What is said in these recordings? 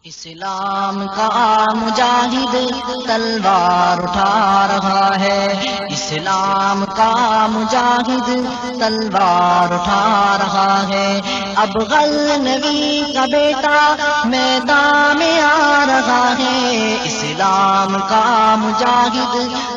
اسلام کا مجاہد تلوار اٹھا رہا ہے، اسلام کا مجاہد تلوار اٹھا رہا ہے۔ اب غزنوی کا بیٹا میدان میں آ رہا ہے، اسلام کا مجاہد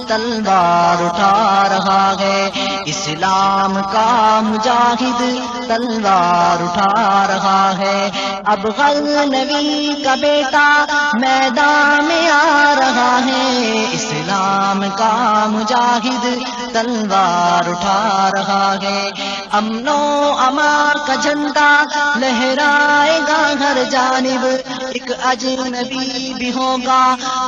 تلوار اٹھا رہا ہے، اسلام کا مجاہد تلوار اٹھا رہا ہے۔ اب غزنوی کا بیٹا میدان میں آ رہا ہے، اسلام کا مجاہد تلوار اٹھا رہا ہے۔ امن و امان کا جھنڈا لہرائے گا ہر جانب، ایک اجنبی بھی ہوگا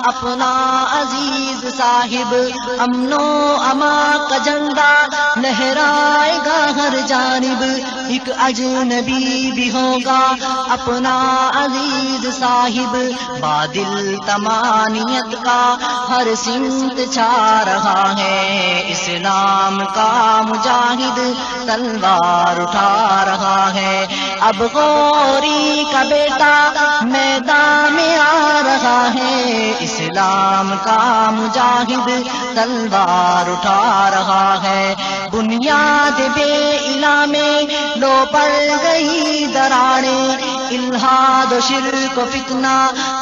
اپنا عزیز صاحب۔ امن و امان کا جھنڈا لہرائے گا ہر جانب، ایک اجنبی بھی ہوگا اپنا عزیز صاحب۔ بادل تمانیت کا ہر سمت چھا رہا ہے، اسلام کا مجاہد تلوار اٹھا رہا ہے۔ اب غوری کا بیٹا میدان میں آ رہا ہے، اسلام کا مجاہد تلوار اٹھا رہا ہے۔ بنیاد بے الہ میں لو پڑ گئی دراڑیں، الہاد و شرک و فتنہ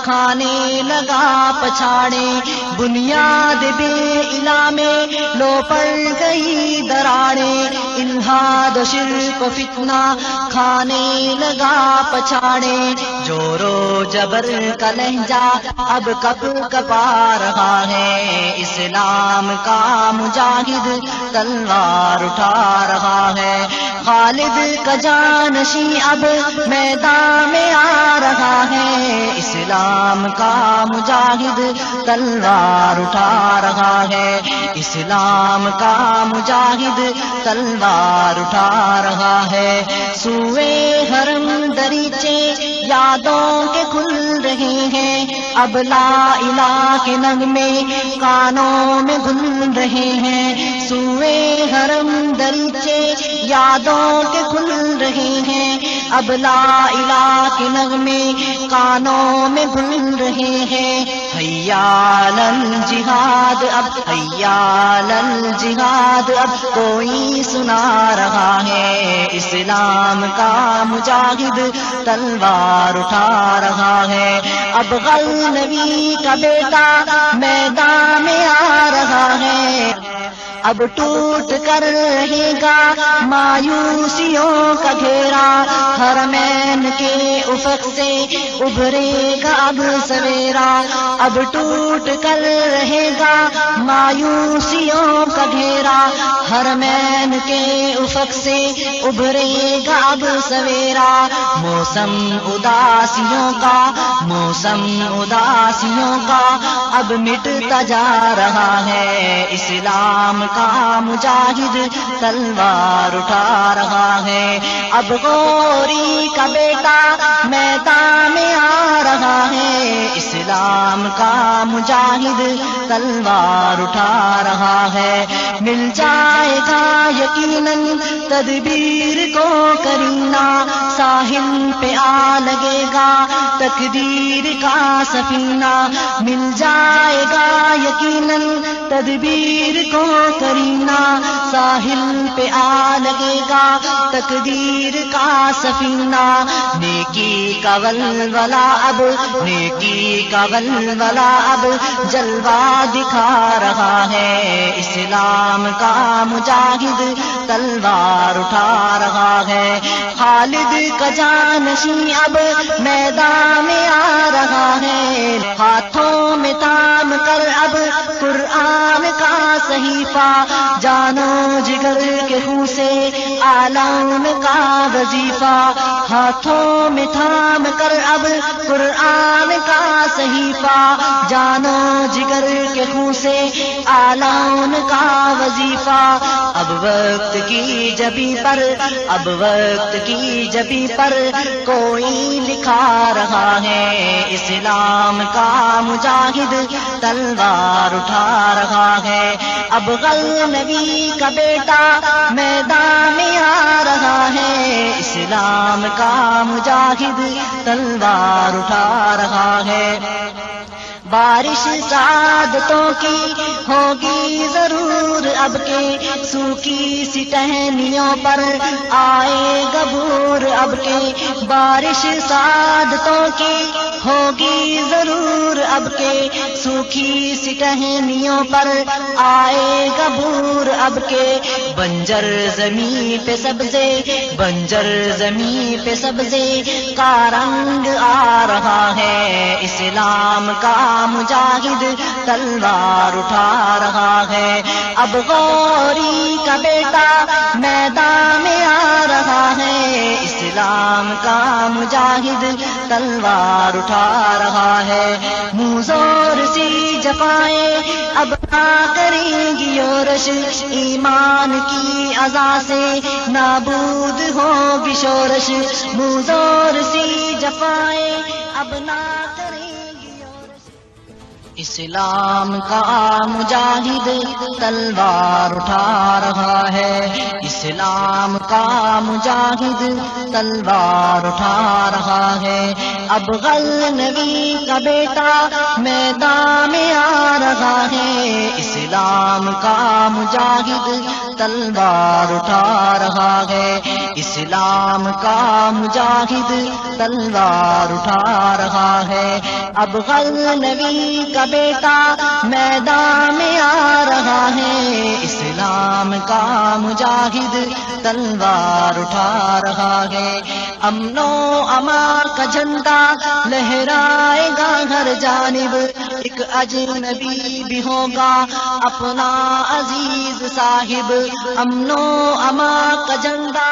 کھانے لگا پچھاڑے۔ بنیاد بے الہ میں لو پڑ گئی دراڑیں، الہاد و شرک و فتنہ کھانے لگا پچھاڑے۔ جور و جبر کا لہجہ اب کپ کپا رہا ہے، اسلام کا مجاہد تلوار اٹھا رہا ہے۔ خالد کا جانشین اب میدان میں آ رہا ہے، اسلام کا مجاہد تلوار اٹھا رہا ہے، اسلام کا مجاہد تلوار اٹھا رہا ہے۔ سوئے حرم دریچے یادوں کے کھل رہے ہیں، اب لا الہ کے نغمے کانوں میں گھل رہے ہیں۔ سوئے حرم دریچے یادوں کے کھل رہے ہیں، اب لا الہ کے نغمے کانوں میں گھل رہے ہیں۔ حیا علی الجہاد اب حیا علی الجہاد اب کوئی سنا رہا ہے، اسلام کا مجاہد تلوار اٹھا رہا ہے۔ اب غزنوی کا بیٹا میدان میں آ رہا ہے، اب ٹوٹ کر رہے گا مایوسیوں کا گھیرا، حرمین کے افق سے ابھرے گا اب سویرا۔ اب ٹوٹ کر رہے گا مایوسیوں کا گھیرا، حرمین کے افق سے ابھرے گا اب سویرا۔ موسم اداسیوں کا، موسم اداسیوں کا اب مٹتا جا رہا ہے، اسلام کا مجاہد تلوار اٹھا رہا ہے۔ اب غوری کا بیٹا میدان میں آ رہا ہے، اسلام کا مجاہد تلوار اٹھا رہا ہے۔ مل جائے گا یقیناً تدبیر کو کرینہ، ساحل پہ آ لگے گا تقدیر کا سفینہ۔ مل جائے گا یقیناً تدبیر کو کرینہ، ساحل پہ آ لگے گا تقدیر کا سفینہ۔ نیکی کا ولولہ اب، نیکی کا ولولہ اب جلوہ دکھا رہا ہے، اسلام کا مجاہد تلوار اٹھا رہا ہے۔ خالد کا جانشین اب میدان میں آ رہا ہے، ہاتھوں میں تام کر اب قرآن کا صحیفہ، جانو جگر کے خون سے اعلان کا وظیفہ۔ ہاتھوں میں تھام کر اب قرآن کا صحیفہ، جانو جگر کے خون سے اعلان کا وظیفہ۔ اب وقت کی جبی پر، اب وقت کی جبی پر کوئی لکھا رہا ہے، اسلام کا مجاہد تلوار اٹھا رہا ہے، اب غزنوی کا بیٹا میدان میں آ رہا ہے، اسلام کا مجاہد تلوار اٹھا رہا ہے۔ بارش سعادتوں کی ہوگی ضرور اب کے، سوکھی سی ٹہنیوں پر آئے گا بور اب کے، بارش سعادتوں کی ہوگی ضرور اب کے، سوکھی سی ٹہنیوں پر آئے گا بور اب کے، بنجر زمین پہ سبزے، بنجر زمین پہ سبزے کا رنگ آ رہا ہے، اسلام کا مجاہد تلوار اٹھا رہا ہے، اب غوری کا بیٹا میدان میں آ رہا ہے، اسلام کا مجاہد تلوار اٹھا رہا ہے، منہ زور سی جفائیں اب نہ کریں گی یورش، ایمان کی اذا سے نابود ہوگی شورش، منہ زور سی جفائیں اب نہ کریں گی یورش۔ اسلام کا مجاہد تلوار اٹھا رہا ہے، اسلام کا مجاہد تلوار اٹھا رہا ہے، اب غزنوی کا بیٹا میدان میں آ رہا ہے، اسلام کا مجاہد تلوار اٹھا رہا ہے، اسلام کا مجاہد تلوار اٹھا رہا ہے، اب غزنوی کا بیٹا میدان میں آ رہا ہے، اسلام کا مجاہد تلوار اٹھا رہا ہے، امن و امان کا جھنڈا لہرائے گا ہر جانب، ایک اجنبی بھی ہوگا اپنا عزیز صاحب، امن و امان کا جھنڈا